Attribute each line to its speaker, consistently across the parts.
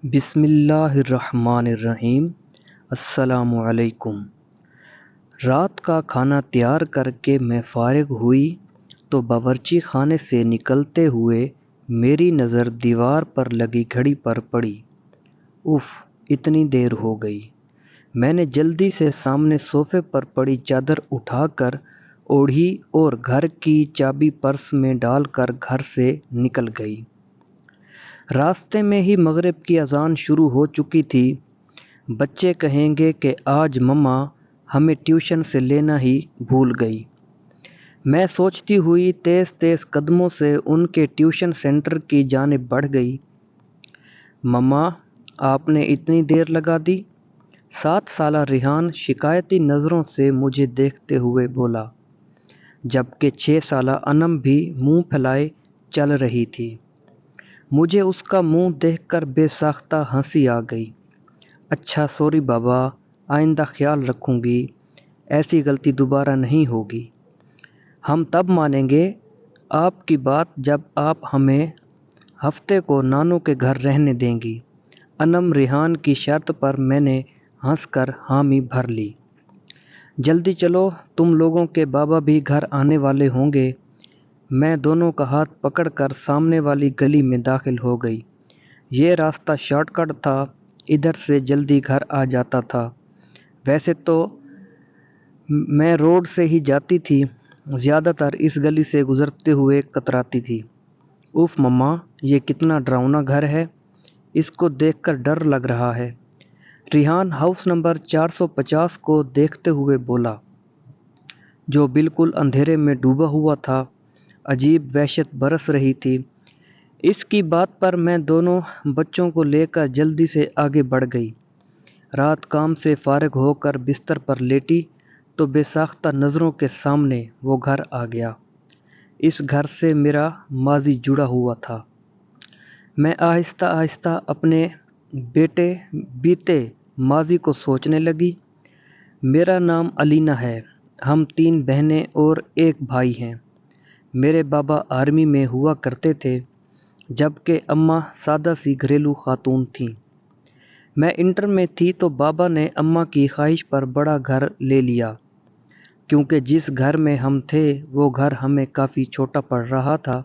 Speaker 1: بسم اللہ الرحمن الرحیم۔ السلام علیکم۔ رات کا کھانا تیار کر کے میں فارغ ہوئی تو باورچی خانے سے نکلتے ہوئے میری نظر دیوار پر لگی گھڑی پر پڑی۔ اف، اتنی دیر ہو گئی۔ میں نے جلدی سے سامنے صوفے پر پڑی چادر اٹھا کر اوڑھی اور گھر کی چابی پرس میں ڈال کر گھر سے نکل گئی۔ راستے میں ہی مغرب کی اذان شروع ہو چکی تھی۔ بچے کہیں گے کہ آج مما ہمیں ٹیوشن سے لینا ہی بھول گئی۔ میں سوچتی ہوئی تیز تیز قدموں سے ان کے ٹیوشن سینٹر کی جانب بڑھ گئی۔ مما، آپ نے اتنی دیر لگا دی؟ 7 سالہ ریحان شکایتی نظروں سے مجھے دیکھتے ہوئے بولا، جبکہ 6 سالہ انم بھی منہ پھیلائے چل رہی تھی۔ مجھے اس کا منہ دیکھ کر بے ساختہ ہنسی آ گئی۔ اچھا سوری بابا، آئندہ خیال رکھوں گی، ایسی غلطی دوبارہ نہیں ہوگی۔ ہم تب مانیں گے آپ کی بات جب آپ ہمیں ہفتے کو نانو کے گھر رہنے دیں گی۔ انم ریحان کی شرط پر میں نے ہنس کر حامی بھر لی۔ جلدی چلو، تم لوگوں کے بابا بھی گھر آنے والے ہوں گے۔ میں دونوں کا ہاتھ پکڑ کر سامنے والی گلی میں داخل ہو گئی۔ یہ راستہ شارٹ کٹ تھا، ادھر سے جلدی گھر آ جاتا تھا۔ ویسے تو میں روڈ سے ہی جاتی تھی، زیادہ تر اس گلی سے گزرتے ہوئے کتراتی تھی۔ اف مما، یہ کتنا ڈراؤنا گھر ہے، اس کو دیکھ کر ڈر لگ رہا ہے۔ ریحان ہاؤس نمبر 450 کو دیکھتے ہوئے بولا، جو بالکل اندھیرے میں ڈوبا ہوا تھا۔ عجیب وحشت برس رہی تھی۔ اس کی بات پر میں دونوں بچوں کو لے کر جلدی سے آگے بڑھ گئی۔ رات کام سے فارغ ہو کر بستر پر لیٹی تو بے ساختہ نظروں کے سامنے وہ گھر آ گیا۔ اس گھر سے میرا ماضی جڑا ہوا تھا۔ میں آہستہ آہستہ اپنے بیتے ماضی کو سوچنے لگی۔ میرا نام علینا ہے۔ ہم 3 بہنیں اور 1 بھائی ہیں۔ میرے بابا آرمی میں ہوا کرتے تھے، جبکہ اماں سادہ سی گھریلو خاتون تھیں۔ میں انٹر میں تھی تو بابا نے اماں کی خواہش پر بڑا گھر لے لیا، کیونکہ جس گھر میں ہم تھے وہ گھر ہمیں کافی چھوٹا پڑ رہا تھا۔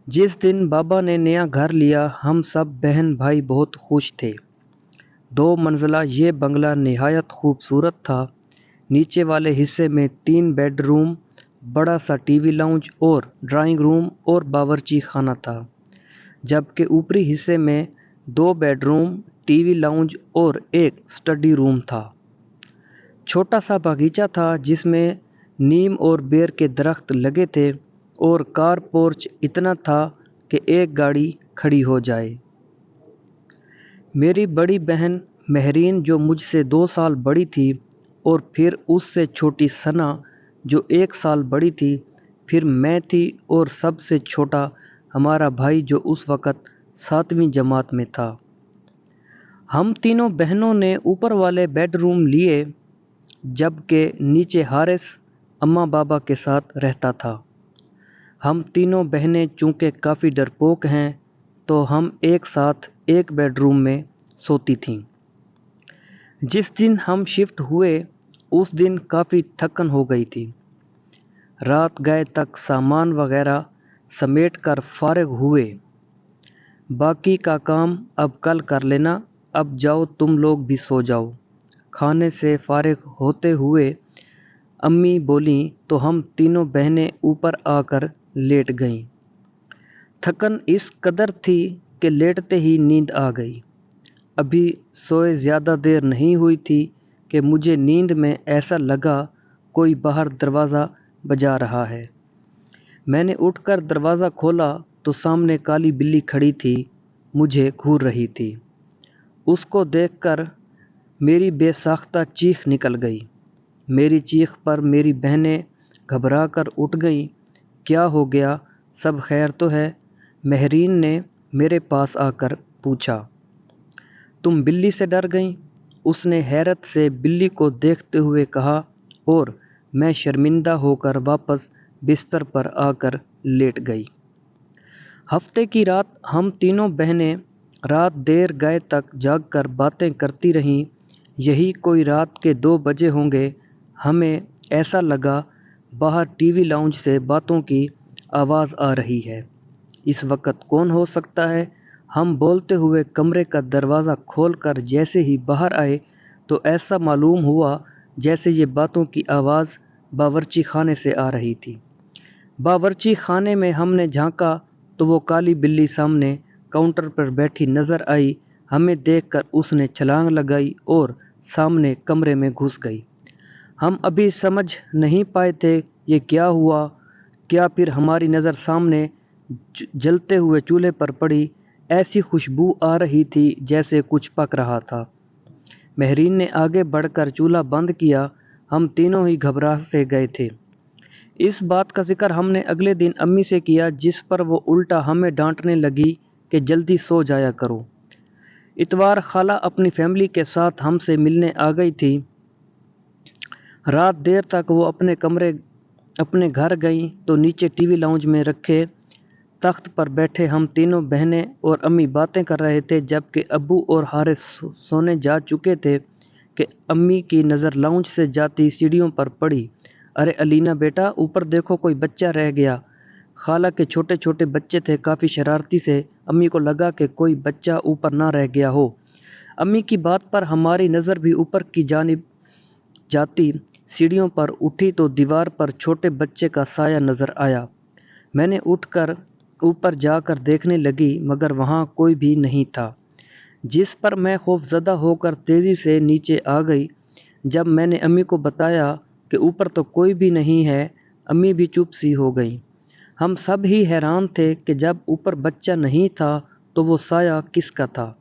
Speaker 1: جس دن بابا نے نیا گھر لیا ہم سب بہن بھائی بہت خوش تھے۔ 2 منزلہ یہ بنگلہ نہایت خوبصورت تھا۔ نیچے والے حصے میں 3 بیڈ روم، بڑا سا ٹی وی لاؤنج اور ڈرائنگ روم اور باورچی خانہ تھا، جبکہ اوپری حصے میں 2 bed room, T V lounge اور 1 اسٹڈی روم تھا۔ چھوٹا سا باغیچہ تھا جس میں نیم اور بیر کے درخت لگے تھے اور کار پورچ اتنا تھا کہ 1 گاڑی کھڑی ہو جائے۔ میری بڑی بہن مہرین جو مجھ سے 2 سال بڑی تھی، اور پھر اس سے چھوٹی ثنا جو 1 سال بڑی تھی، پھر میں تھی اور سب سے چھوٹا ہمارا بھائی جو اس وقت 7ویں جماعت میں تھا۔ ہم تینوں بہنوں نے اوپر والے بیڈ روم لیے، جبکہ نیچے حارث اماں بابا کے ساتھ رہتا تھا۔ ہم تینوں بہنیں چونکہ کافی ڈرپوک ہیں تو ہم ایک ساتھ ایک بیڈ روم میں سوتی تھیں۔ جس دن ہم شفٹ ہوئے اس دن کافی تھکن ہو گئی تھی۔ رات گئے تک سامان وغیرہ سمیٹ کر فارغ ہوئے۔ باقی کا کام اب کل کر لینا، اب جاؤ تم لوگ بھی سو جاؤ۔ کھانے سے فارغ ہوتے ہوئے امی بولیں تو ہم تینوں بہنیں اوپر آ کر لیٹ گئیں۔ تھکن اس قدر تھی کہ لیٹتے ہی نیند آ گئی۔ ابھی سوئے زیادہ دیر نہیں ہوئی تھی کہ مجھے نیند میں ایسا لگا کوئی باہر دروازہ بجا رہا ہے۔ میں نے اٹھ کر دروازہ کھولا تو سامنے کالی بلی کھڑی تھی، مجھے گھور رہی تھی۔ اس کو دیکھ کر میری بے ساختہ چیخ نکل گئی۔ میری چیخ پر میری بہنیں گھبرا کر اٹھ گئیں۔ کیا ہو گیا، سب خیر تو ہے؟ مہرین نے میرے پاس آ کر پوچھا۔ تم بلی سے ڈر گئیں؟ اس نے حیرت سے بلی کو دیکھتے ہوئے کہا، اور میں شرمندہ ہو کر واپس بستر پر آ کر لیٹ گئی۔ ہفتے کی رات ہم تینوں بہنیں رات دیر گئے تک جاگ کر باتیں کرتی رہیں۔ یہی کوئی رات کے 2 بجے ہوں گے۔ ہمیں ایسا لگا باہر ٹی وی لاؤنج سے باتوں کی آواز آ رہی ہے۔ اس وقت کون ہو سکتا ہے؟ ہم بولتے ہوئے کمرے کا دروازہ کھول کر جیسے ہی باہر آئے تو ایسا معلوم ہوا جیسے یہ باتوں کی آواز باورچی خانے سے آ رہی تھی۔ باورچی خانے میں ہم نے جھانکا تو وہ کالی بلی سامنے کاؤنٹر پر بیٹھی نظر آئی۔ ہمیں دیکھ کر اس نے چھلانگ لگائی اور سامنے کمرے میں گھس گئی۔ ہم ابھی سمجھ نہیں پائے تھے یہ کیا ہوا، کیا پھر ہماری نظر سامنے جلتے ہوئے چولہے پر پڑی۔ ایسی خوشبو آ رہی تھی جیسے کچھ پک رہا تھا۔ مہرین نے آگے بڑھ کر چولہا بند کیا۔ ہم تینوں ہی گھبرا سے گئے تھے۔ اس بات کا ذکر ہم نے اگلے دن امی سے کیا، جس پر وہ الٹا ہمیں ڈانٹنے لگی کہ جلدی سو جایا کرو۔ اتوار خالہ اپنی فیملی کے ساتھ ہم سے ملنے آ گئی تھی۔ رات دیر تک وہ اپنے گھر گئیں تو نیچے ٹی وی لاؤنج میں رکھے تخت پر بیٹھے ہم تینوں بہنیں اور امی باتیں کر رہے تھے، جبکہ ابو اور حارث سونے جا چکے تھے کہ امی کی نظر لاؤنج سے جاتی سیڑھیوں پر پڑی۔ ارے الینا بیٹا، اوپر دیکھو کوئی بچہ رہ گیا۔ خالہ کے چھوٹے چھوٹے بچے تھے، کافی شرارتی سے۔ امی کو لگا کہ کوئی بچہ اوپر نہ رہ گیا ہو۔ امی کی بات پر ہماری نظر بھی اوپر کی جانب جاتی سیڑھیوں پر اٹھی تو دیوار پر چھوٹے بچے کا سایہ نظر آیا۔ میں نے اٹھ کر اوپر جا کر دیکھنے لگی مگر وہاں کوئی بھی نہیں تھا، جس پر میں خوفزدہ ہو کر تیزی سے نیچے آ گئی۔ جب میں نے امی کو بتایا کہ اوپر تو کوئی بھی نہیں ہے، امی بھی چپ سی ہو گئیں۔ ہم سب ہی حیران تھے کہ جب اوپر بچہ نہیں تھا تو وہ سایہ کس کا تھا۔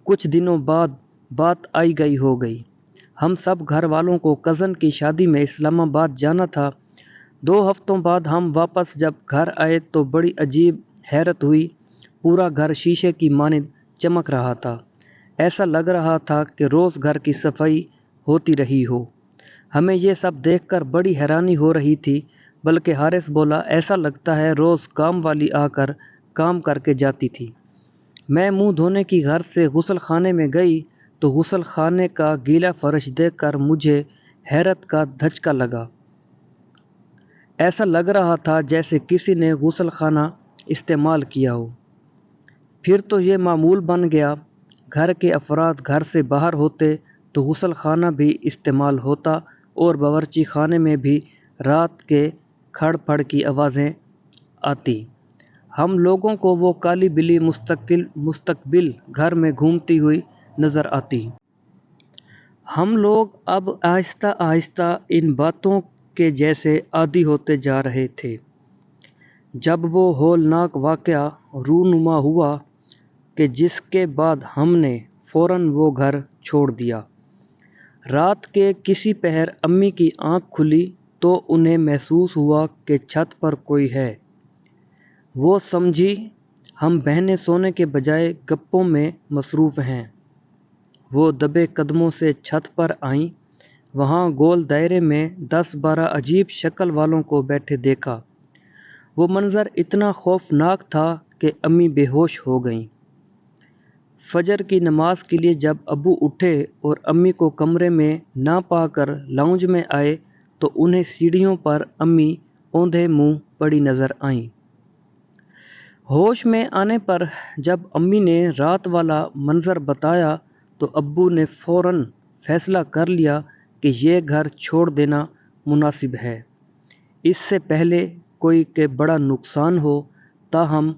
Speaker 1: کچھ دنوں بعد بات آئی گئی ہو گئی۔ ہم سب گھر والوں کو کزن کی شادی میں اسلام آباد جانا تھا۔ 2 ہفتوں بعد ہم واپس جب گھر آئے تو بڑی عجیب حیرت ہوئی۔ پورا گھر شیشے کی مانند چمک رہا تھا۔ ایسا لگ رہا تھا کہ روز گھر کی صفائی ہوتی رہی ہو۔ ہمیں یہ سب دیکھ کر بڑی حیرانی ہو رہی تھی، بلکہ حارث بولا، ایسا لگتا ہے روز کام والی آ کر کام کر کے جاتی تھی۔ میں منہ دھونے کی غرض سے غسل خانے میں گئی تو غسل خانے کا گیلا فرش دیکھ کر مجھے حیرت کا دھچکا لگا۔ ایسا لگ رہا تھا جیسے کسی نے غسل خانہ استعمال کیا ہو۔ پھر تو یہ معمول بن گیا، گھر کے افراد گھر سے باہر ہوتے تو غسل خانہ بھی استعمال ہوتا اور باورچی خانے میں بھی رات کے کھڑ پھڑ کی آوازیں آتی۔ ہم لوگوں کو وہ کالی بلی مستقبل گھر میں گھومتی ہوئی نظر آتی۔ ہم لوگ اب آہستہ آہستہ ان باتوں کے جیسے عادی ہوتے جا رہے تھے، جب وہ ہولناک واقعہ رونما ہوا کہ جس کے بعد ہم نے فوراً وہ گھر چھوڑ دیا۔ رات کے کسی پہر امی کی آنکھ کھلی تو انہیں محسوس ہوا کہ چھت پر کوئی ہے۔ وہ سمجھی ہم بہنیں سونے کے بجائے گپوں میں مصروف ہیں۔ وہ دبے قدموں سے چھت پر آئیں۔ وہاں گول دائرے میں 10-12 عجیب شکل والوں کو بیٹھے دیکھا۔ وہ منظر اتنا خوفناک تھا کہ امی بے ہوش ہو گئیں۔ فجر کی نماز کے لیے جب ابو اٹھے اور امی کو کمرے میں نہ پا کر لاؤنج میں آئے تو انہیں سیڑھیوں پر امی اوندھے منہ پڑی نظر آئیں۔ ہوش میں آنے پر جب امی نے رات والا منظر بتایا تو ابو نے فوراً فیصلہ کر لیا کہ یہ گھر چھوڑ دینا مناسب ہے، اس سے پہلے کوئی کہ بڑا نقصان ہو۔ تاہم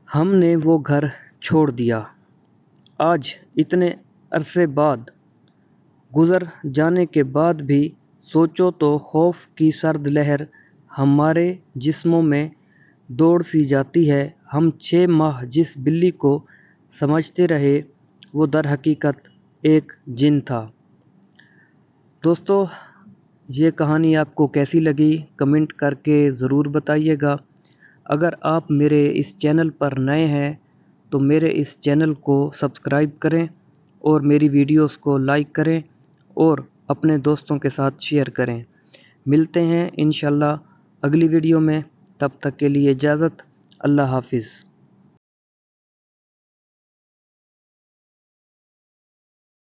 Speaker 1: ہم نے وہ گھر چھوڑ دیا۔ آج اتنے عرصے بعد گزر جانے کے بعد بھی سوچو تو خوف کی سرد لہر ہمارے جسموں میں دوڑ سی جاتی ہے۔ ہم 6 ماہ جس بلی کو سمجھتے رہے وہ در حقیقت ایک جن تھا۔ دوستو، یہ کہانی آپ کو کیسی لگی کمنٹ کر کے ضرور بتائیے گا۔ اگر آپ میرے اس چینل پر نئے ہیں تو میرے اس چینل کو سبسکرائب کریں اور میری ویڈیوز کو لائک کریں اور اپنے دوستوں کے ساتھ شیئر کریں۔ ملتے ہیں انشاءاللہ اگلی ویڈیو میں، تب تک کے لیے اجازت، اللہ حافظ۔